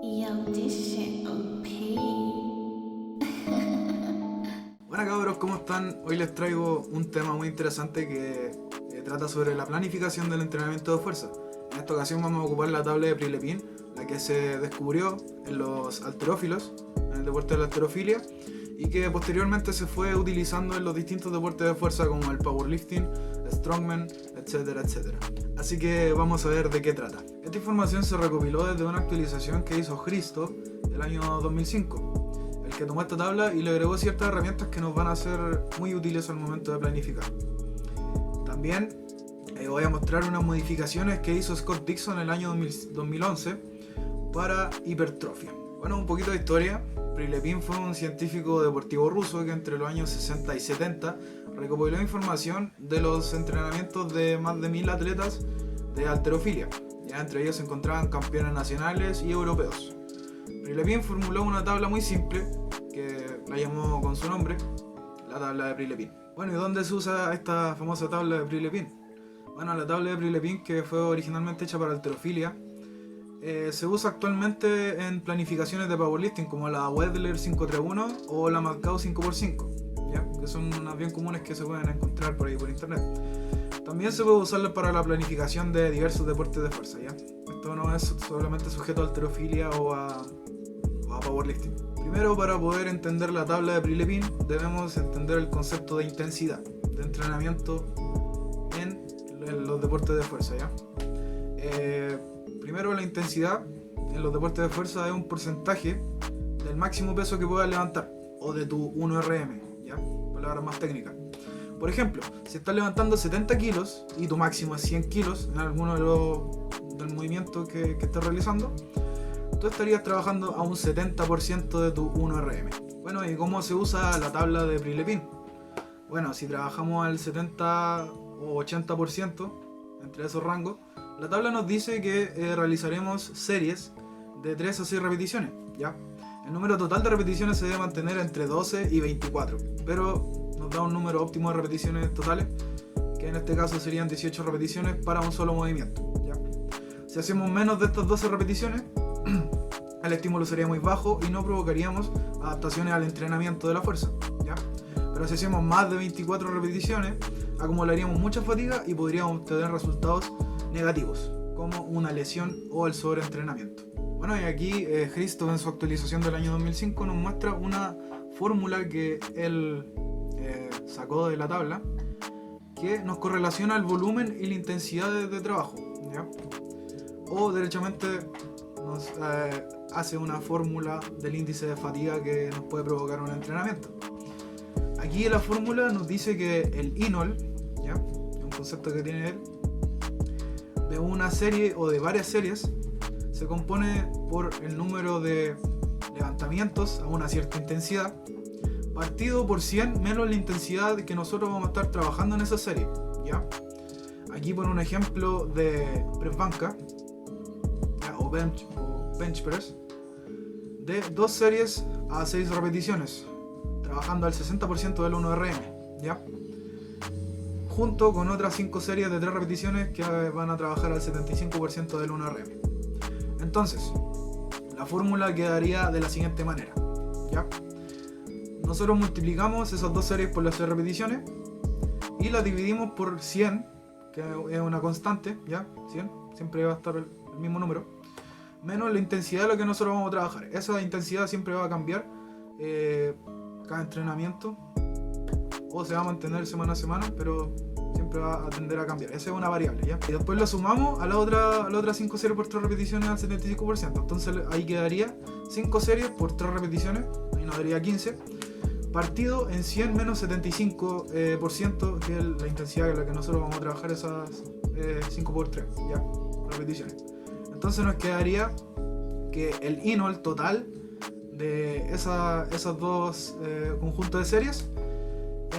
Yo, this shit OP. Hola cabros, ¿cómo están? Hoy les traigo un tema muy interesante que trata sobre la planificación del entrenamiento de fuerza. En esta ocasión vamos a ocupar la tabla de Prilepin, la que se descubrió en los halterófilos, en el deporte de la halterofilia, y que posteriormente se fue utilizando en los distintos deportes de fuerza como el powerlifting, strongman, etcétera, etcétera. Así que vamos a ver de qué trata. Esta información se recopiló desde una actualización que hizo Christoph el año 2005, el que tomó esta tabla y le agregó ciertas herramientas que nos van a ser muy útiles al momento de planificar. También voy a mostrar unas modificaciones que hizo Scott Dixon en el año 2011 para hipertrofia. Bueno, un poquito de historia. Prilepin fue un científico deportivo ruso que entre los años 60 y 70 recopiló información de los entrenamientos de más de 1000 atletas de halterofilia. Ya entre ellos se encontraban campeones nacionales y europeos. Prilepin formuló una tabla muy simple que la llamó con su nombre, la tabla de Prilepin. Bueno, ¿y dónde se usa esta famosa tabla de Prilepin? Bueno, la tabla de Prilepin, que fue originalmente hecha para halterofilia, se usa actualmente en planificaciones de powerlifting como la Wedler 531 o la Macao 5x5, ¿ya? Que son unas bien comunes que se pueden encontrar por ahí por internet. También se puede usarla para la planificación de diversos deportes de fuerza, ¿ya? Esto no es solamente sujeto a halterofilia o a powerlifting. Primero, para poder entender la tabla de Prilepin, debemos entender el concepto de intensidad de entrenamiento en los deportes de fuerza, ¿ya? Primero, la intensidad en los deportes de fuerza es un porcentaje del máximo peso que puedas levantar o de tu 1RM, ¿ya? Palabras más técnicas. Por ejemplo, si estás levantando 70 kilos y tu máximo es 100 kilos en alguno del movimiento que estés realizando, tú estarías trabajando a un 70% de tu 1RM. Bueno, ¿y cómo se usa la tabla de Prilepin? Bueno, si trabajamos al 70 o 80%, entre esos rangos, la tabla nos dice que realizaremos series de 3 a 6 repeticiones, ¿ya? El número total de repeticiones se debe mantener entre 12 y 24, pero nos da un número óptimo de repeticiones totales, que en este caso serían 18 repeticiones para un solo movimiento, ¿ya? Si hacemos menos de estas 12 repeticiones, el estímulo sería muy bajo y no provocaríamos adaptaciones al entrenamiento de la fuerza, ¿ya? Pero si hacemos más de 24 repeticiones, acumularíamos mucha fatiga y podríamos obtener resultados negativos, como una lesión o el sobreentrenamiento. Bueno, y aquí Christoph en su actualización del año 2005 nos muestra una fórmula que él sacó de la tabla que nos correlaciona el volumen y la intensidad de trabajo, ¿ya? O derechamente nos hace una fórmula del índice de fatiga que nos puede provocar un entrenamiento. Aquí la fórmula nos dice que el INOL, ¿ya? Un concepto que tiene él, de una serie o de varias series se compone por el número de levantamientos a una cierta intensidad partido por 100 menos la intensidad que nosotros vamos a estar trabajando en esa serie, ¿ya? Aquí pone un ejemplo de press banca, ¿ya? O bench press de 2 series a 6 repeticiones trabajando al 60% del 1RM, ¿ya? Junto con otras 5 series de 3 repeticiones que van a trabajar al 75% del 1RM. Entonces, la fórmula quedaría de la siguiente manera, ¿ya? Nosotros multiplicamos esas 2 series por las 6 repeticiones y las dividimos por 100, que es una constante, ¿ya? 100, siempre va a estar el mismo número, menos la intensidad de lo que nosotros vamos a trabajar. Esa intensidad siempre va a cambiar cada entrenamiento, o se va a mantener semana a semana, pero siempre va a tender a cambiar. Esa es una variable, ¿ya? Y después lo sumamos a la otra 5 series por 3 repeticiones al 75%. Entonces ahí quedaría 5 series por 3 repeticiones, ahí nos daría 15, partido en 100 menos 75%, que es la intensidad con la que nosotros vamos a trabajar esas 5 por 3, ¿ya? Repeticiones. Entonces nos quedaría que el INOL total de esos dos conjuntos de series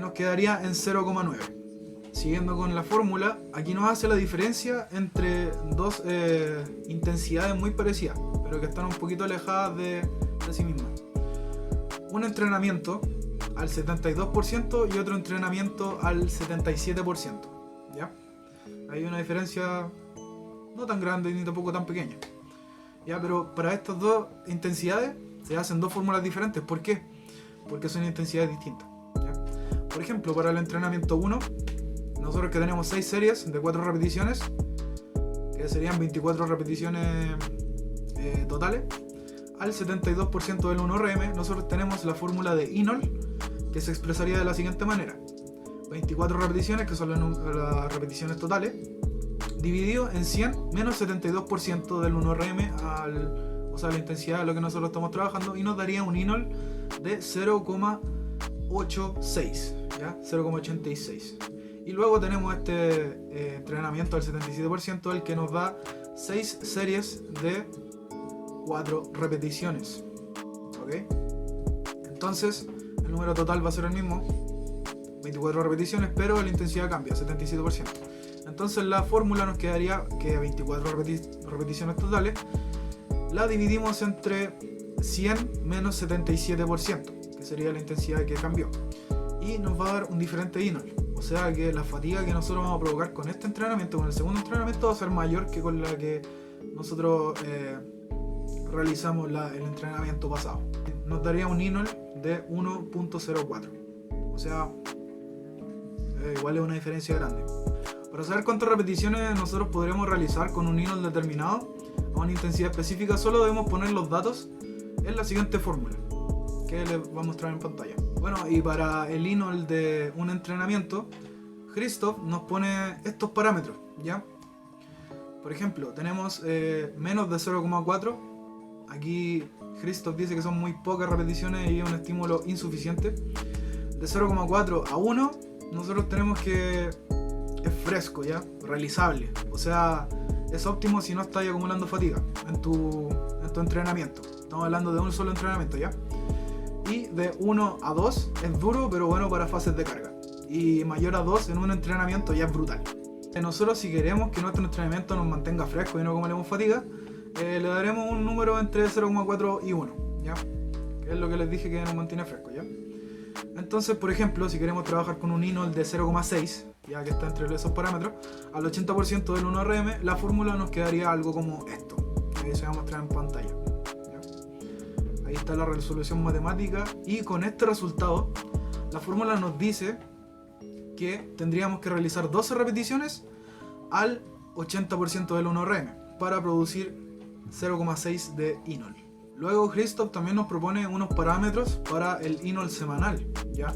nos quedaría en 0,9. Siguiendo con la fórmula, aquí nos hace la diferencia entre dos intensidades muy parecidas, pero que están un poquito alejadas de sí mismas. Un entrenamiento al 72% y otro entrenamiento al 77%, ¿ya? Hay una diferencia no tan grande ni tampoco tan pequeña. ¿ya? Pero para estas dos intensidades se hacen dos fórmulas diferentes. ¿Por qué? Porque son intensidades distintas, ¿ya? Por ejemplo, para el entrenamiento 1, nosotros que tenemos 6 series de 4 repeticiones, que serían 24 repeticiones totales, al 72% del 1RM, nosotros tenemos la fórmula de Inol, que se expresaría de la siguiente manera: 24 repeticiones, que son las repeticiones totales, dividido en 100 menos 72% del 1RM, o sea, la intensidad de lo que nosotros estamos trabajando, y nos daría un Inol de 0,86, ¿ya? 0,86. Y luego tenemos este entrenamiento al 77%, el que nos da 6 series de 4 repeticiones, ¿ok? Entonces el número total va a ser el mismo, 24 repeticiones, pero la intensidad cambia, 77%. Entonces la fórmula nos quedaría que 24 repeticiones totales la dividimos entre 100 menos 77%, que sería la intensidad que cambió, y nos va a dar un diferente Inol. O sea que la fatiga que nosotros vamos a provocar con este entrenamiento, con el segundo entrenamiento, va a ser mayor que con la que nosotros realizamos el entrenamiento pasado. Nos daría un Inol de 1.04. O sea, igual es una diferencia grande. Para saber cuántas repeticiones nosotros podremos realizar con un Inol determinado a una intensidad específica, solo debemos poner los datos en la siguiente fórmula, que les voy a mostrar en pantalla. Bueno, y para el Inol de un entrenamiento, Christoph nos pone estos parámetros, ¿ya? Por ejemplo, tenemos menos de 0,4. Aquí Christoph dice que son muy pocas repeticiones y un estímulo insuficiente. De 0,4 a 1, nosotros tenemos que es fresco, ¿ya? Realizable. O sea, es óptimo si no estás acumulando fatiga en tu entrenamiento. Estamos hablando de un solo entrenamiento, ¿ya? Y de 1 a 2 es duro, pero bueno para fases de carga. Y mayor a 2 en un entrenamiento ya es brutal. Nosotros, si queremos que nuestro entrenamiento nos mantenga fresco y no acumulemos fatiga, le daremos un número entre 0,4 y 1, ¿ya? Que es lo que les dije que nos mantiene fresco, ¿ya? Entonces, por ejemplo, si queremos trabajar con un Inol de 0,6, ya que está entre esos parámetros, al 80% del 1RM, la fórmula nos quedaría algo como esto, que ahí se va a mostrar en pantalla, ¿ya? Ahí está la resolución matemática, y con este resultado, la fórmula nos dice que tendríamos que realizar 12 repeticiones al 80% del 1RM para producir 0,6 de Inol. Luego Christoph también nos propone unos parámetros para el Inol semanal, ¿ya?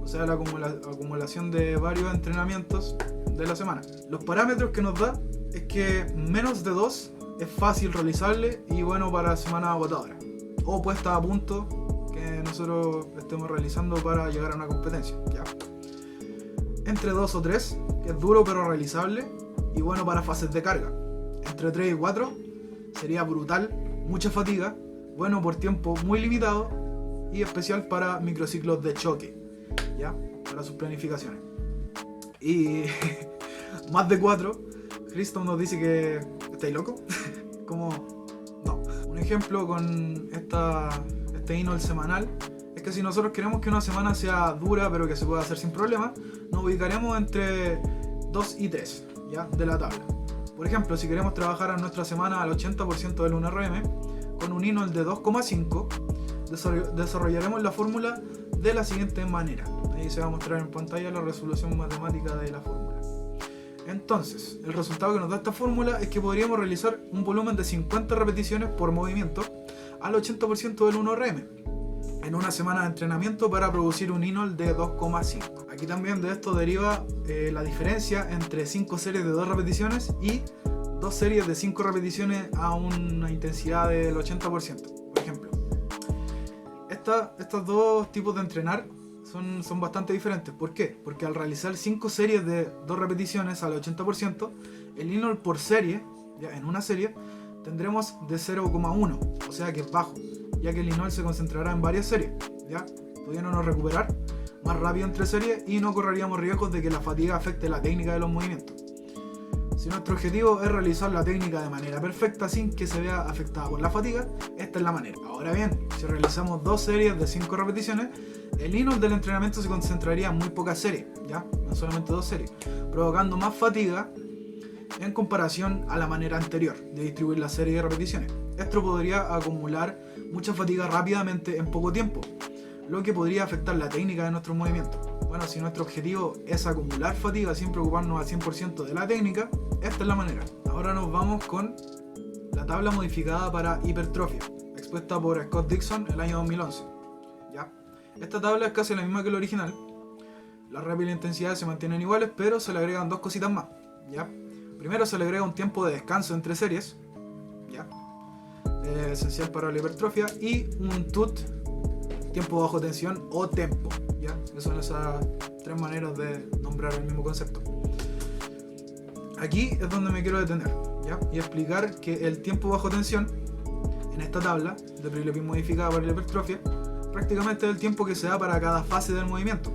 O sea, la acumulación de varios entrenamientos de la semana. Los parámetros que nos da es que menos de 2 es fácil realizable y bueno para semanas agotadoras o puesta a punto que nosotros estemos realizando para llegar a una competencia, ¿ya? Entre 2 o 3, que es duro pero realizable y bueno para fases de carga. Entre 3 y 4 sería brutal, mucha fatiga, bueno por tiempo muy limitado y especial para microciclos de choque, ¿ya? Para sus planificaciones. Y más de 4, Christoph nos dice que ¿estáis loco? Como no. Un ejemplo con este Inol semanal es que si nosotros queremos que una semana sea dura pero que se pueda hacer sin problema, nos ubicaremos entre 2 y 3, ¿ya? De la tabla. Por ejemplo, si queremos trabajar en nuestra semana al 80% del 1RM con un Inol de 2,5, desarrollaremos la fórmula de la siguiente manera. Ahí se va a mostrar en pantalla la resolución matemática de la fórmula. Entonces, el resultado que nos da esta fórmula es que podríamos realizar un volumen de 50 repeticiones por movimiento al 80% del 1RM en una semana de entrenamiento para producir un Inol de 2,5. Aquí también de esto deriva la diferencia entre 5 series de 2 repeticiones y 2 series de 5 repeticiones a una intensidad del 80%, por ejemplo. Estos dos tipos de entrenar son bastante diferentes. ¿Por qué? Porque al realizar 5 series de 2 repeticiones al 80%, el Inol por serie, ya en una serie, tendremos de 0,1, o sea que es bajo, ya que el Inol se concentrará en varias series, ¿ya? Pudiéndonos recuperar más rápido entre series y no correríamos riesgos de que la fatiga afecte la técnica de los movimientos. Si nuestro objetivo es realizar la técnica de manera perfecta sin que se vea afectada por la fatiga, esta es la manera. Ahora bien, si realizamos 2 series de 5 repeticiones, el Inol del entrenamiento se concentraría en muy pocas series, ¿ya? No solamente 2 series, provocando más fatiga en comparación a la manera anterior de distribuir la serie de repeticiones. esto podría acumular mucha fatiga rápidamente en poco tiempo, lo que podría afectar la técnica de nuestros movimientos. Bueno, si nuestro objetivo es acumular fatiga sin preocuparnos al 100% de la técnica, esta es la manera. Ahora nos vamos con la tabla modificada para hipertrofia, expuesta por Scott Dixon el año 2011. ¿Ya? Esta tabla es casi la misma que la original. La rep y la intensidad se mantienen iguales, pero se le agregan dos cositas más. ¿Ya? Primero se le agrega un tiempo de descanso entre series, ¿ya? Esencial para la hipertrofia, y un TUT, tiempo bajo tensión o tempo, ¿ya? Que son esas tres maneras de nombrar el mismo concepto. Aquí es donde me quiero detener, ¿ya? Y explicar que el tiempo bajo tensión en esta tabla de Prilepin modificada para la hipertrofia prácticamente es el tiempo que se da para cada fase del movimiento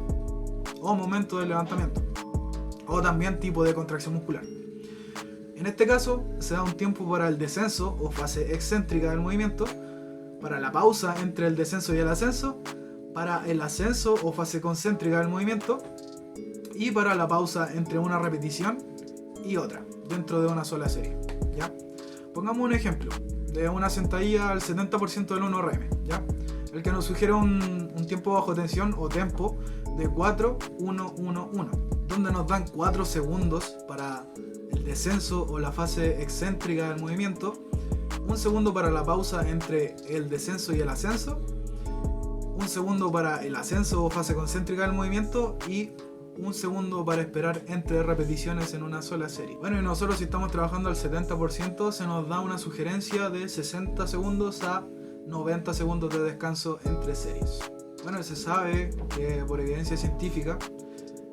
o momento del levantamiento, o también tipo de contracción muscular. En este caso se da un tiempo para el descenso o fase excéntrica del movimiento, para la pausa entre el descenso y el ascenso, para el ascenso o fase concéntrica del movimiento y para la pausa entre una repetición y otra dentro de una sola serie, ¿ya? Pongamos un ejemplo de una sentadilla al 70% del 1RM, ¿ya? El que nos sugiere un tiempo bajo tensión o tempo de 4-1-1-1, donde nos dan 4 segundos para el descenso o la fase excéntrica del movimiento, un segundo para la pausa entre el descenso y el ascenso, un segundo para el ascenso o fase concéntrica del movimiento y un segundo para esperar entre repeticiones en una sola serie. Bueno, y nosotros, si estamos trabajando al 70%, se nos da una sugerencia de 60 segundos a 90 segundos de descanso entre series. Bueno, se sabe que por evidencia científica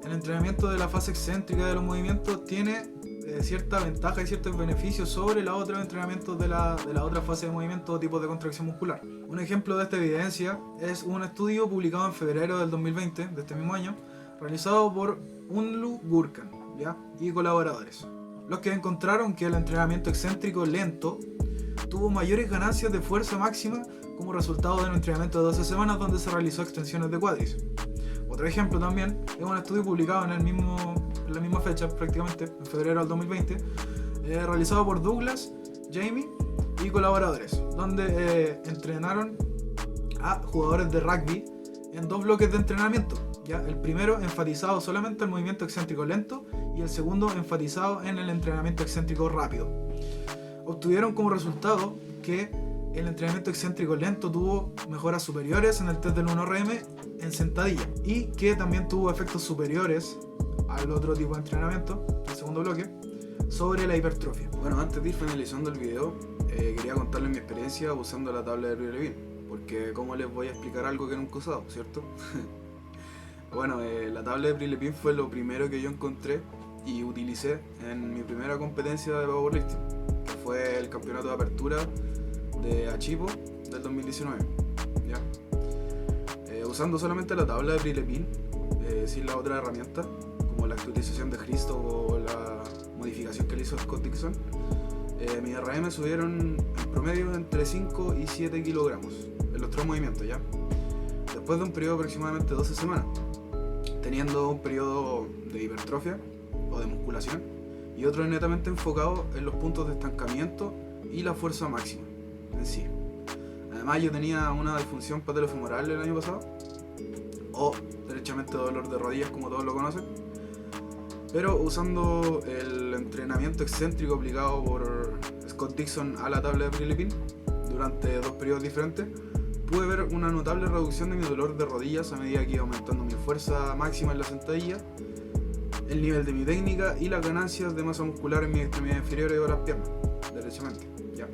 el entrenamiento de la fase excéntrica de los movimientos tiene cierta ventaja y ciertos beneficios sobre los otros entrenamientos de la otra fase de movimiento o tipos de contracción muscular. Un ejemplo de esta evidencia es un estudio publicado en febrero del 2020, de este mismo año, realizado por Unlu Gurkan, ¿ya? Y colaboradores, los que encontraron que el entrenamiento excéntrico lento tuvo mayores ganancias de fuerza máxima como resultado de un entrenamiento de 12 semanas donde se realizó extensiones de cuádriceps. Otro ejemplo también es un estudio publicado en la misma fecha, prácticamente, en febrero del 2020, realizado por Douglas, Jamie y colaboradores, donde entrenaron a jugadores de rugby en 2 bloques de entrenamiento, ¿ya? El primero enfatizado solamente en el movimiento excéntrico lento y el segundo enfatizado en el entrenamiento excéntrico rápido. Obtuvieron como resultado que el entrenamiento excéntrico lento tuvo mejoras superiores en el test del 1RM en sentadilla y que también tuvo efectos superiores al otro tipo de entrenamiento, el segundo bloque, sobre la hipertrofia. Bueno, antes de ir finalizando el video, quería contarles mi experiencia usando la tabla de Prilepin, porque cómo les voy a explicar algo que nunca he usado, ¿cierto? Bueno, la tabla de Prilepin fue lo primero que yo encontré y utilicé en mi primera competencia de powerlifting, que fue el campeonato de apertura de Achipo del 2019, ¿ya? Usando solamente la tabla de Prilepin, sin la otra herramienta, como la actualización de Cristo o la modificación que le hizo Scott Dixon, mis RM subieron en promedio entre 5 y 7 kilogramos en los 3 movimientos, ¿ya? Después de un periodo de aproximadamente 12 semanas, teniendo un periodo de hipertrofia o de musculación y otro netamente enfocado en los puntos de estancamiento y la fuerza máxima en sí. Además, yo tenía una disfunción patelofemoral el año pasado, o derechamente dolor de rodillas como todos lo conocen, pero usando el entrenamiento excéntrico aplicado por Scott Dixon a la tabla de Prilepin durante 2 periodos diferentes, pude ver una notable reducción de mi dolor de rodillas a medida que iba aumentando mi fuerza máxima en la sentadilla, el nivel de mi técnica y las ganancias de masa muscular en mis extremidades inferiores o las piernas, derechamente, ¿ya?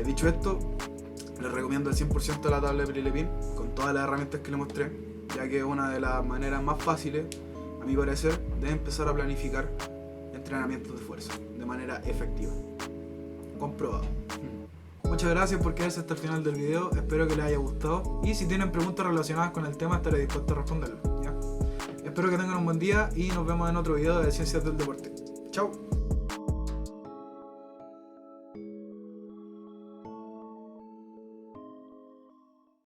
Dicho esto, les recomiendo al 100% la tabla de Prilepin con todas las herramientas que les mostré, ya que es una de las maneras más fáciles, a mi parecer, de empezar a planificar entrenamientos de fuerza de manera efectiva. Comprobado. Muchas gracias por quedarse hasta el final del video, espero que les haya gustado y si tienen preguntas relacionadas con el tema estaré dispuesto a responderlas, ¿ya? Espero que tengan un buen día y nos vemos en otro video de Ciencias del Deporte. Chao.